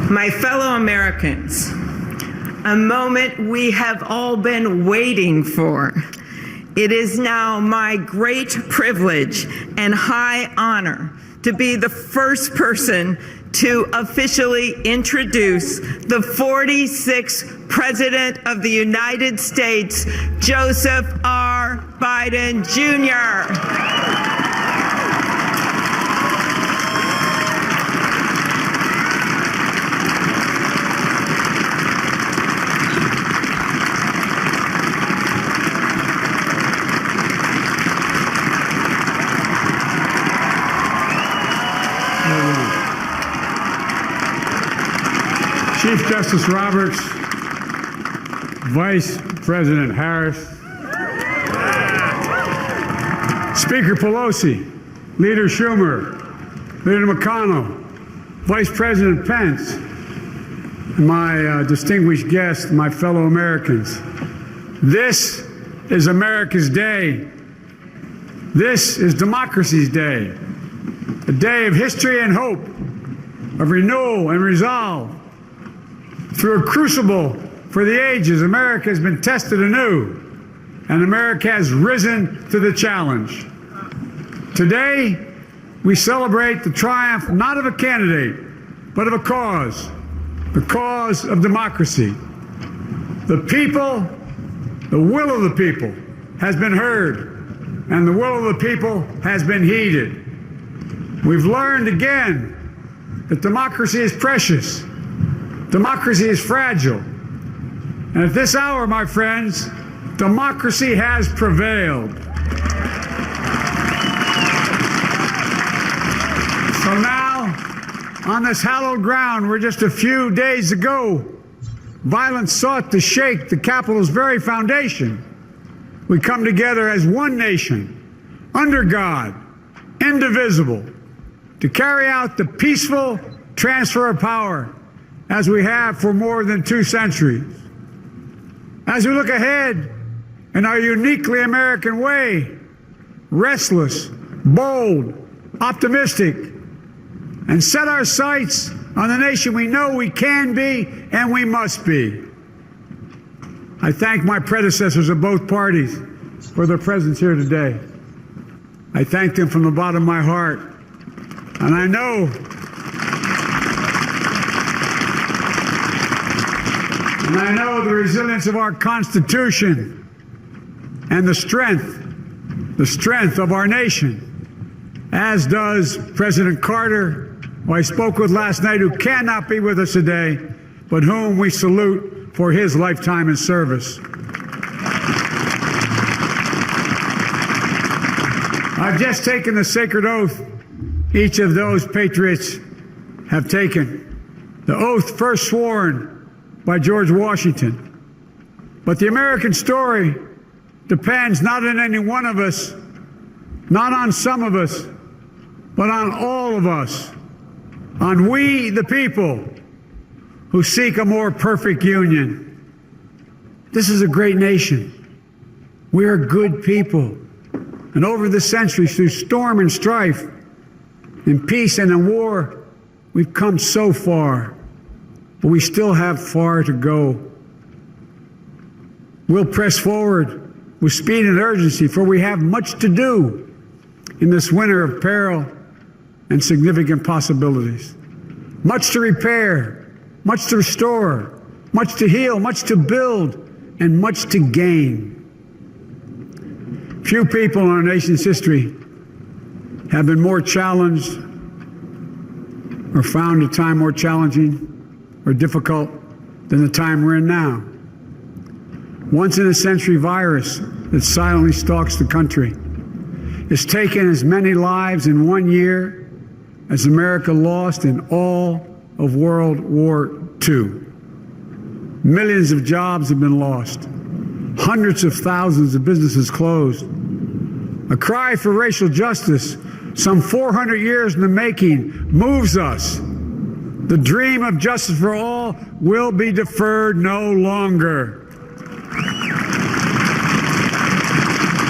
My fellow Americans, a moment we have all been waiting for. It is now my great privilege and high honor to be the first person to officially introduce the 46th President of the United States, Joseph R. Biden, Jr. Chief Justice Roberts, Vice President Harris, Speaker Pelosi, Leader Schumer, Leader McConnell, Vice President Pence, and my distinguished guests, my fellow Americans. This is America's day. This is democracy's day, a day of history and hope, of renewal and resolve. Through a crucible for the ages, America has been tested anew, and America has risen to the challenge. Today, we celebrate the triumph not of a candidate, but of a cause, the cause of democracy. The people, the will of the people has been heard, and the will of the people has been heeded. We've learned again that democracy is precious. Democracy is fragile. And at this hour, my friends, democracy has prevailed. So now, on this hallowed ground where just a few days ago, violence sought to shake the Capitol's very foundation, we come together as one nation, under God, indivisible, to carry out the peaceful transfer of power as we have for more than 2 centuries. As we look ahead in our uniquely American way, restless, bold, optimistic, and set our sights on the nation we know we can be and we must be. I thank my predecessors of both parties for their presence here today. I thank them from the bottom of my heart. And I know the resilience of our Constitution and the strength of our nation, as does President Carter, who I spoke with last night, who cannot be with us today, but whom we salute for his lifetime in service. I've just taken the sacred oath each of those patriots have taken, the oath first sworn by George Washington. But the American story depends not on any one of us, not on some of us, but on all of us, on we the people who seek a more perfect union. This is a great nation. We are good people. And over the centuries, through storm and strife, in peace and in war, we've come so far. But we still have far to go. We'll press forward with speed and urgency, for we have much to do in this winter of peril and significant possibilities. Much to repair, much to restore, much to heal, much to build, and much to gain. Few people in our nation's history have been more challenged or found a time more challenging or difficult than the time we're in now. Once-in-a-century virus that silently stalks the country has taken as many lives in 1 year as America lost in all of World War II. Millions of jobs have been lost. Hundreds of thousands of businesses closed. A cry for racial justice, some 400 years in the making, moves us. The dream of justice for all will be deferred no longer.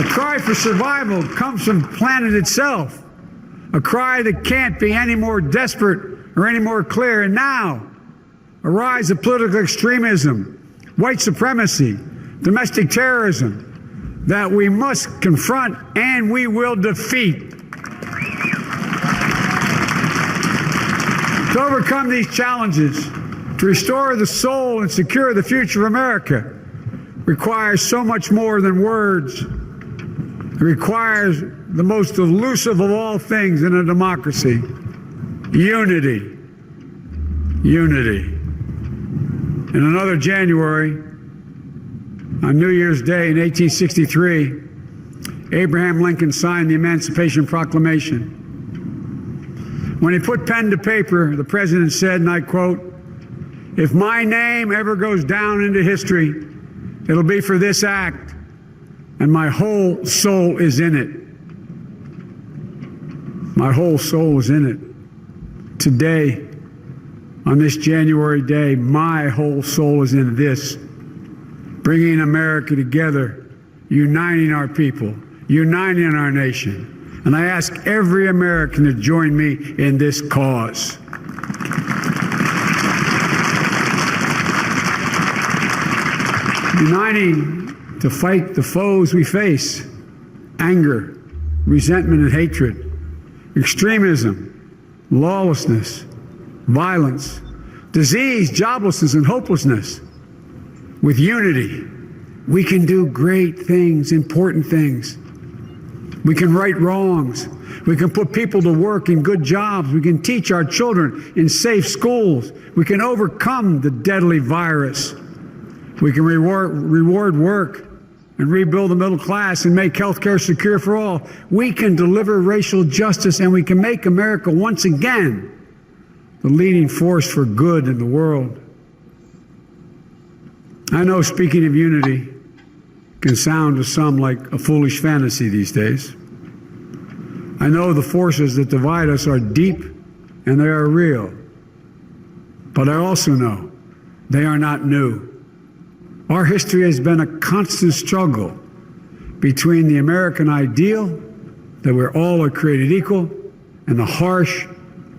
A cry for survival comes from the planet itself. A cry that can't be any more desperate or any more clear. And now, a rise of political extremism, white supremacy, domestic terrorism that we must confront and we will defeat. To overcome these challenges, to restore the soul and secure the future of America, requires so much more than words. It requires the most elusive of all things in a democracy: unity. Unity. In another January, on New Year's Day in 1863, Abraham Lincoln signed the Emancipation Proclamation. When he put pen to paper, the president said, and I quote, "If my name ever goes down into history, it'll be for this act, and my whole soul is in it." My whole soul is in it. Today, on this January day, my whole soul is in this, bringing America together, uniting our people, uniting our nation. And I ask every American to join me in this cause. Uniting to fight the foes we face: anger, resentment and hatred, extremism, lawlessness, violence, disease, joblessness, and hopelessness. With unity, we can do great things, important things. We can right wrongs. We can put people to work in good jobs. We can teach our children in safe schools. We can overcome the deadly virus. We can reward work and rebuild the middle class and make health care secure for all. We can deliver racial justice, and we can make America once again the leading force for good in the world. I know speaking of unity can sound to some like a foolish fantasy these days. I know the forces that divide us are deep and they are real. But I also know they are not new. Our history has been a constant struggle between the American ideal that we're all are created equal and the harsh,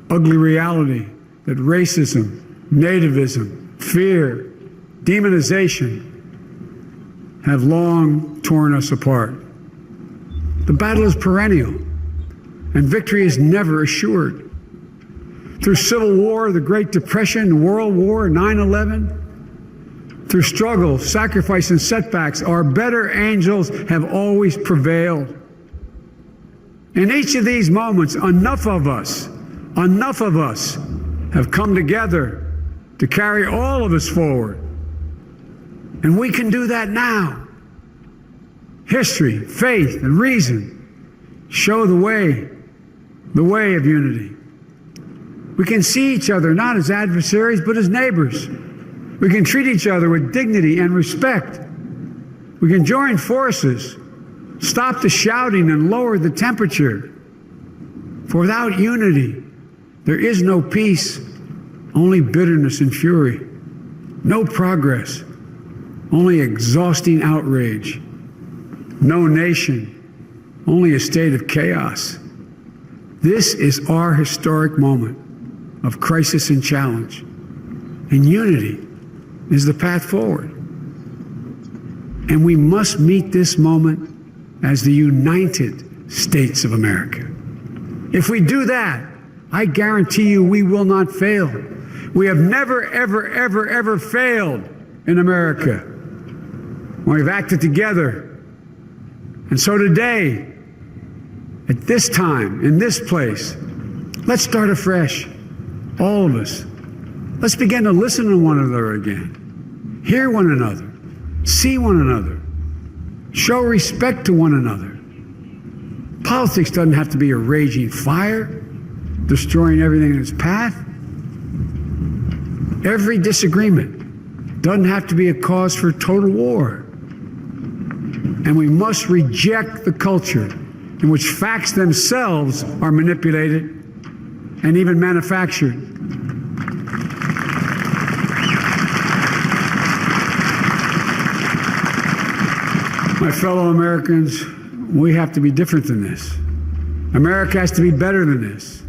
ugly reality that racism, nativism, fear, demonization have long torn us apart. The battle is perennial, and victory is never assured. Through Civil War, the Great Depression, World War, 9/11, through struggle, sacrifice, and setbacks, our better angels have always prevailed. In each of these moments, enough of us have come together to carry all of us forward. And we can do that now. History, faith, and reason show the way of unity. We can see each other not as adversaries, but as neighbors. We can treat each other with dignity and respect. We can join forces, stop the shouting, and lower the temperature. For without unity, there is no peace, only bitterness and fury. No progress, only exhausting outrage. No nation, only a state of chaos. This is our historic moment of crisis and challenge. And unity is the path forward. And we must meet this moment as the United States of America. If we do that, I guarantee you we will not fail. We have never, ever, ever, ever failed in America when we've acted together. And so today, at this time, in this place, let's start afresh, all of us. Let's begin to listen to one another again, hear one another, see one another, show respect to one another. Politics doesn't have to be a raging fire, destroying everything in its path. Every disagreement doesn't have to be a cause for total war. And we must reject the culture in which facts themselves are manipulated and even manufactured. My fellow Americans, we have to be different than this. America has to be better than this.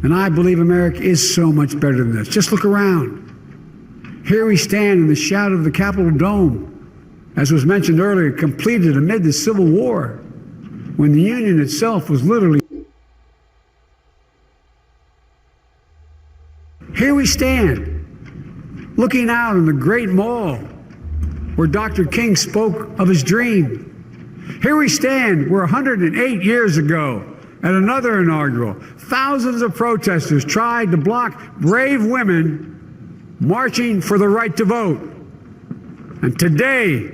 And I believe America is so much better than this. Just look around. Here we stand in the shadow of the Capitol Dome, as was mentioned earlier, completed amid the Civil War, when the Union itself was literally. Here we stand, looking out on the Great Mall, where Dr. King spoke of his dream. Here we stand, where 108 years ago, at another inaugural, thousands of protesters tried to block brave women marching for the right to vote. And today,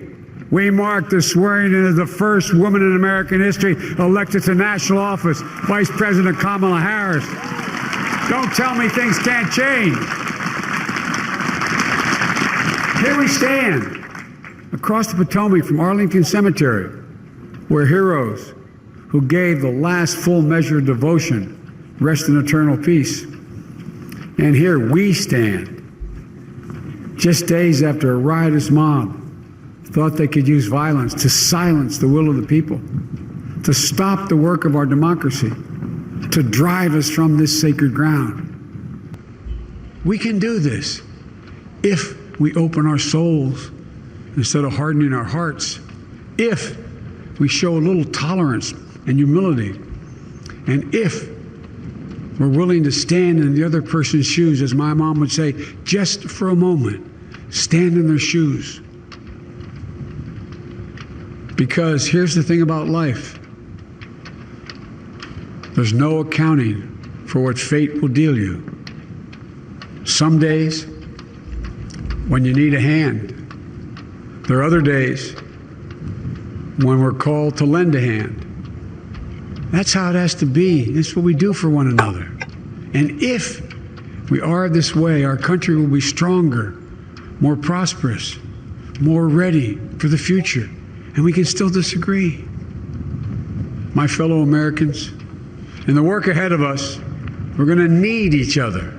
we mark the swearing in of the first woman in American history elected to national office, Vice President Kamala Harris. Don't tell me things can't change. Here we stand, across the Potomac from Arlington Cemetery, where heroes who gave the last full measure of devotion rest in eternal peace. And here we stand, just days after a riotous mob thought they could use violence to silence the will of the people, to stop the work of our democracy, to drive us from this sacred ground. We can do this if we open our souls instead of hardening our hearts, if we show a little tolerance and humility, and if we're willing to stand in the other person's shoes, as my mom would say, just for a moment, stand in their shoes. Because here's the thing about life. There's no accounting for what fate will deal you. Some days, when you need a hand. There are other days when we're called to lend a hand. That's how it has to be. That's what we do for one another. And if we are this way, our country will be stronger, more prosperous, more ready for the future. And we can still disagree. My fellow Americans, in the work ahead of us, we're going to need each other.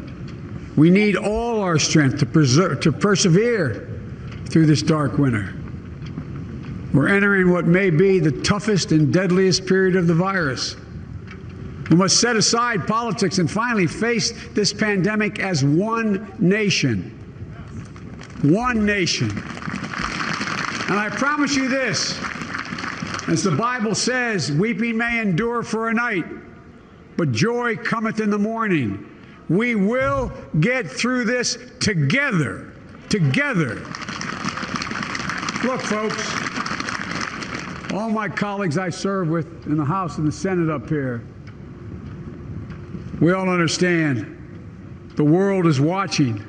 We need all our strength to persevere through this dark winter. We're entering what may be the toughest and deadliest period of the virus. We must set aside politics and finally face this pandemic as one nation. One nation. And I promise you this, as the Bible says, weeping may endure for a night, but joy cometh in the morning. We will get through this together. Together. Look, folks, all my colleagues I serve with in the House and the Senate up here, we all understand the world is watching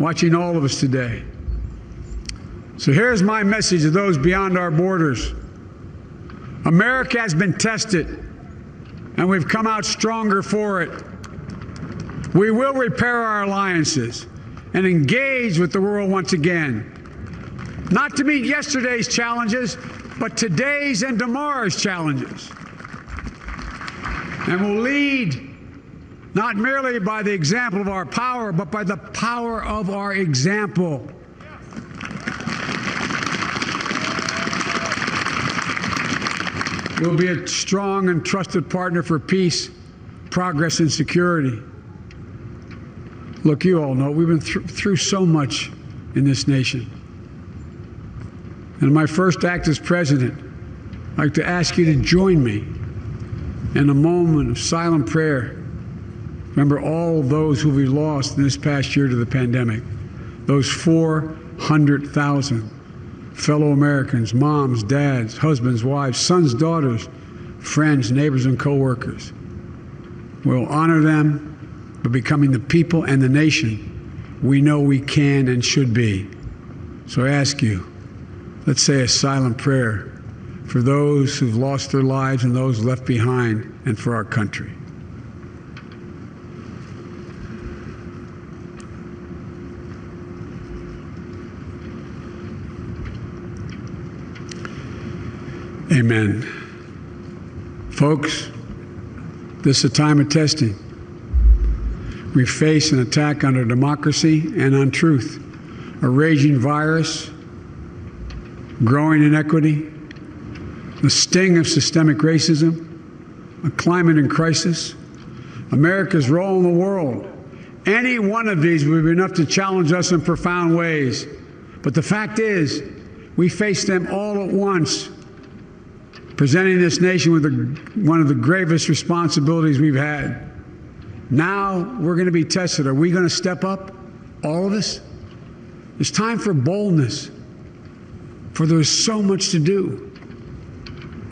all of us today. So here's my message to those beyond our borders. America has been tested, and we've come out stronger for it. We will repair our alliances and engage with the world once again. Not to meet yesterday's challenges, but today's and tomorrow's challenges. And we'll lead not merely by the example of our power, but by the power of our example. We'll be a strong and trusted partner for peace, progress, and security. Look, you all know we've been through so much in this nation. And my first act as president, I'd like to ask you to join me in a moment of silent prayer. Remember all those who we lost in this past year to the pandemic. Those 400,000 fellow Americans, moms, dads, husbands, wives, sons, daughters, friends, neighbors, and co-workers. We'll honor them by becoming the people and the nation we know we can and should be. So I ask you, let's say a silent prayer for those who've lost their lives and those left behind, and for our country. Amen. Folks, this is a time of testing. We face an attack on our democracy and on truth, a raging virus, growing inequity, the sting of systemic racism, a climate in crisis, America's role in the world, Any one of these would be enough to challenge us in profound ways. But the fact is, we face them all at once, presenting this nation with one of the gravest responsibilities we've had. Now we're going to be tested. Are we going to step up, all of us? It's time for boldness, for there's so much to do.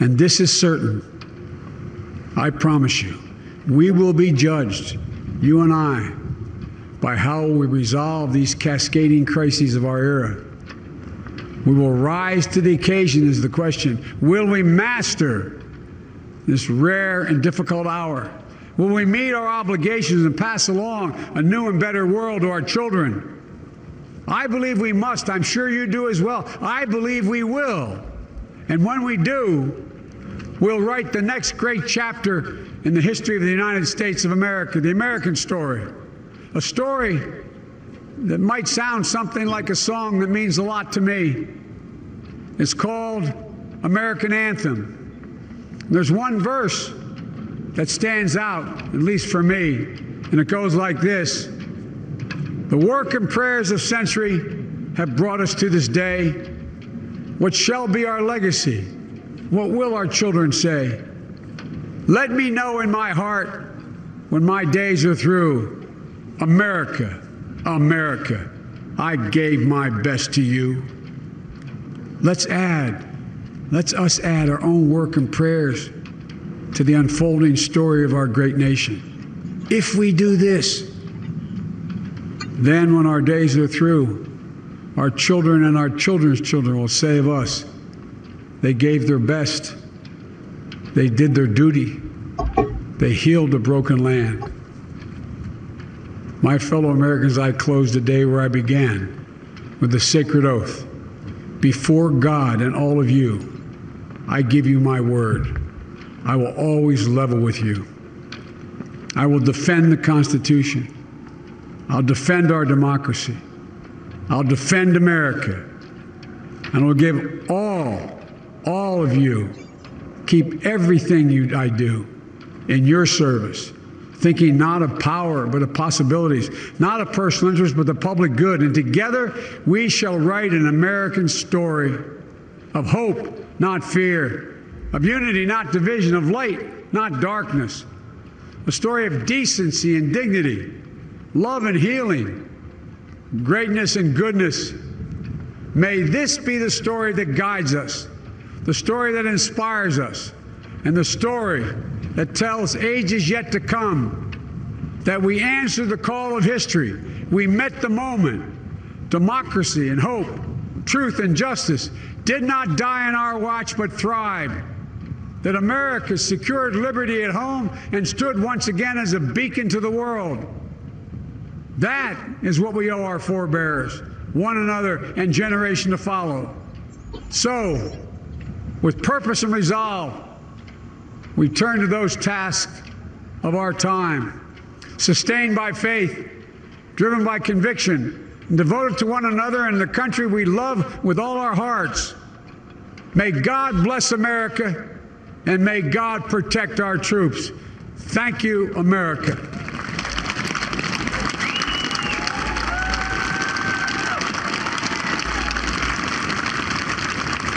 And this is certain. I promise you, we will be judged, you and I, by how we resolve these cascading crises of our era. We will rise to the occasion is the question. Will we master this rare and difficult hour? Will we meet our obligations and pass along a new and better world to our children? I believe we must. I'm sure you do as well. I believe we will. And when we do, we'll write the next great chapter in the history of the United States of America, the American story. A story that might sound something like a song that means a lot to me. It's called American Anthem. There's one verse that stands out, at least for me, and it goes like this. The work and prayers of century have brought us to this day. What shall be our legacy? What will our children say? Let me know in my heart when my days are through. America, America, I gave my best to you. Let's us add our own work and prayers to the unfolding story of our great nation. If we do this, then when our days are through, our children and our children's children will say of us, they gave their best, they did their duty, they healed a broken land. My fellow Americans, I close the day where I began, with the sacred oath. Before God and all of you, I give you my word. I will always level with you. I will defend the Constitution. I'll defend our democracy. I'll defend America. And I'll give all of you, keep everything I do in your service, thinking not of power, but of possibilities, not of personal interest, but the public good. And together we shall write an American story of hope, not fear, of unity, not division, of light, not darkness, a story of decency and dignity, love and healing, greatness and goodness. May this be the story that guides us, the story that inspires us, and the story that tells ages yet to come that we answered the call of history. We met the moment. Democracy and hope, truth and justice did not die on our watch but thrived. That America secured liberty at home and stood once again as a beacon to the world. That is what we owe our forebears, one another, and generation to follow. So, with purpose and resolve, we turn to those tasks of our time, sustained by faith, driven by conviction, and devoted to one another and the country we love with all our hearts. May God bless America, and may God protect our troops. Thank you, America.